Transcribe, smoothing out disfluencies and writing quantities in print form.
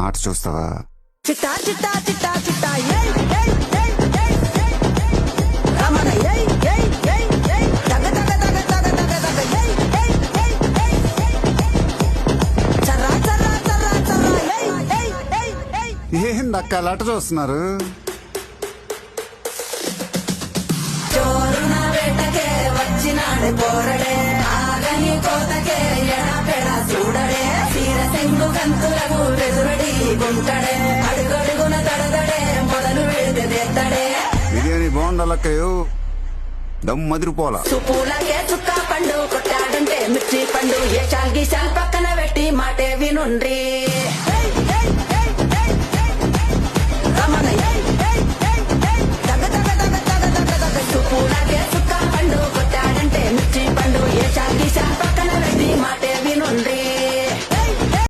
ఆట చూస్తావా? చిట్టా చిట్టా చిట్టా చిట్టా ఏయ్ ఏయ్ ఏయ్ ఏయ్ ఏయ్ రమణ ఏయ్ ఏయ్ ఏయ్ ఏయ్ దగ దగ దగ దగ దగ దగ ఏయ్ ఏయ్ ఏయ్ ఏయ్ చర్రా చర్రా చర్రా చర్రా ఏయ్ ఏయ్ ఏయ్ ఏయ్ ఏందక్క అట చూస్తున్నారు? చోరున వేటకే వచ్చినాడు పోరడే ఆగని కోతకే ఎడపెడ చూడడే తీర సెంగు కంతులకు వెదురడి గుంటడే అడుగడుగున తడదడే మొదలు వెడితే తెత్తడే బిర్యానీ బాగుండాలక్కయ్యో, దమ్ మదిరిపోలా. సుపూలకే చుక్క పండు కొట్టాడంటే మిర్చి పండు ఏ చాల్ గీసాల్ పక్కన పెట్టి మాటే వినుండ్రి.